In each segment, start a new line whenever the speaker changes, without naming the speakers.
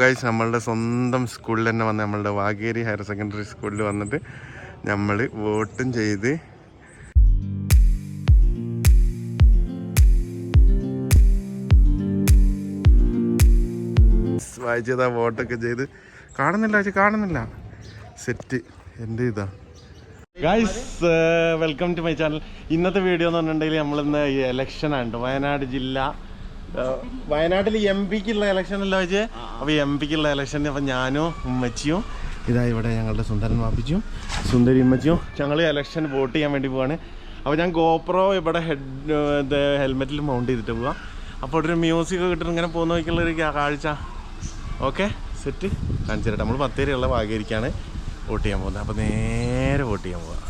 Guys നമ്മളുടെ സ്വന്തം സ്കൂളിൽ തന്നെ വന്ന് നമ്മളുടെ വാഗേരി ഹയർ സെക്കൻഡറി സ്കൂളിൽ വന്നിട്ട് നമ്മൾ വോട്ടും ചെയ്ത് വായിച്ചതാ വോട്ടൊക്കെ ചെയ്ത് കാണുന്നില്ല സെറ്റ് എൻ്റെ ഇതാ. Guys welcome to my channel. ഇന്നത്തെ വീഡിയോ എന്ന് പറഞ്ഞിട്ടുണ്ടെങ്കിൽ നമ്മളിന്ന് ഇലക്ഷനാണ് വയനാട് ജില്ല. വയനാട്ടിൽ എം പിക്കുള്ള ഇലക്ഷൻ അല്ല വെച്ച്. അപ്പോൾ എം പിക്കുള്ള ഇലക്ഷൻ അപ്പം ഞാനും ഉമ്മച്ചിയും ഇതാ ഇവിടെ ഞങ്ങളുടെ സുന്ദരൻ വാപ്പിച്ചും സുന്ദരി ഉമ്മച്ചിയും ഞങ്ങൾ ഇലക്ഷൻ വോട്ട് ചെയ്യാൻ വേണ്ടി പോവാണ്. അപ്പോൾ ഞാൻ ഗോപ്രോ ഇവിടെ ഹെൽമെറ്റിൽ മൗണ്ട് ചെയ്തിട്ട് പോവാം. അപ്പോൾ ഒരു മ്യൂസിക് കിട്ടുന്ന ഇങ്ങനെ പോകുന്ന വയ്ക്കുള്ളൊരു കാഴ്ച. ഓക്കെ സെറ്റ് കാണിച്ചു തരട്ടെ. നമ്മൾ ബത്തേരിയുള്ള വാഗേരിക്കാണ് വോട്ട് ചെയ്യാൻ പോകുന്നത്. അപ്പോൾ നേരെ വോട്ട് ചെയ്യാൻ പോവാം.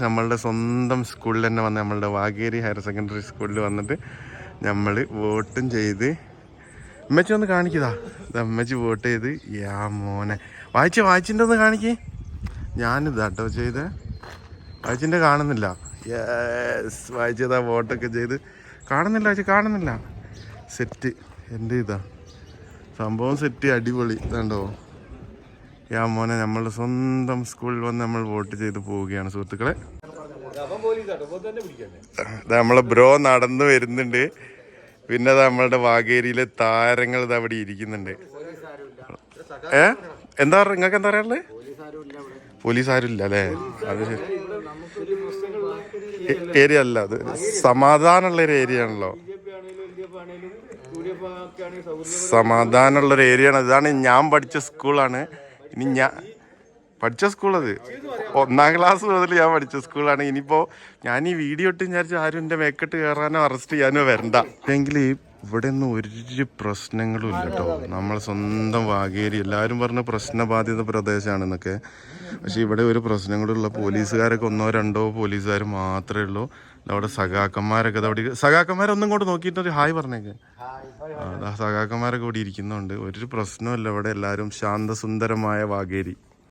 നമ്മളുടെ സ്വന്തം സ്കൂളിൽ തന്നെ വന്ന് നമ്മളുടെ വാഗേരി ഹയർ സെക്കൻഡറി സ്കൂളിൽ വന്നിട്ട് നമ്മൾ വോട്ടും ചെയ്ത് ഉമ്മച്ചി ഒന്ന് കാണിക്കതാ. ഉമ്മച്ചി വോട്ട് ചെയ്ത് യാ മോനെ വായിച്ചിൻ്റെ ഒന്ന് കാണിക്കേ. ഞാനിതാട്ടോ ചെയ്ത് വായിച്ചിൻ്റെ കാണുന്നില്ല. യെസ് വായിച്ചതാ വോട്ടൊക്കെ ചെയ്ത് കാണുന്നില്ല സെറ്റ് എൻ്റെ ഇതാ സംഭവം സെറ്റ് അടിപൊളി. ഇതാണ്ടോ യാ മോനെ നമ്മളുടെ സ്വന്തം സ്കൂളിൽ വന്ന് നമ്മൾ വോട്ട് ചെയ്ത് പോവുകയാണ് സുഹൃത്തുക്കളെ. നമ്മളെ ബ്രോ നടന്നു വരുന്നുണ്ട്. പിന്നെ നമ്മളുടെ വാഗേരിയിലെ താരങ്ങൾ ഇത് അവിടെ ഇരിക്കുന്നുണ്ട്. എന്താ നിങ്ങൾക്ക് എന്താ പറയാനുള്ളത്? പോലീസ് ആരും ഇല്ല അല്ലേ? അത് ശരി. ഏരിയ അല്ല, അത് സമാധാനമുള്ളൊരു ഏരിയ ആണല്ലോ. സമാധാനമുള്ളൊരു ഏരിയ ആണ്. ഇതാണ് ഞാൻ പഠിച്ച സ്കൂളാണ്. ഇനി ഞാൻ പഠിച്ച സ്കൂളത് 1ാം ക്ലാസ് മുതൽ ഞാൻ പഠിച്ച സ്കൂളാണ്. ഇനിയിപ്പോൾ ഞാൻ ഈ വീഡിയോ ഇട്ട് വിചാരിച്ചു ആരും എൻ്റെ മേക്കെട്ട് കയറാനോ അറസ്റ്റ് ചെയ്യാനോ വരണ്ട. എങ്കിൽ ഇവിടെ ഒന്നും ഒരു പ്രശ്നങ്ങളും ഇല്ല കേട്ടോ. നമ്മൾ സ്വന്തം വാഗേരി, എല്ലാവരും പറഞ്ഞ പ്രശ്നബാധിത പ്രദേശമാണെന്നൊക്കെ. പക്ഷെ ഇവിടെ ഒരു പ്രശ്നങ്ങളുള്ള പോലീസുകാരൊക്കെ 1-2 പോലീസുകാർ മാത്രമേ ഉള്ളൂ. അവിടെ സഖാക്കന്മാരൊക്കെ അവിടെ, സഖാക്കന്മാരൊന്നും കൊണ്ട് നോക്കിയിട്ട് ഹായ് പറഞ്ഞേക്ക്. സഖാക്കന്മാരൊക്കെ ഇവിടെ ഇരിക്കുന്നുണ്ട്. ഒരു പ്രശ്നമില്ല ഇവിടെ. എല്ലാവരും ശാന്തസുന്ദരമായ വാഗേരി.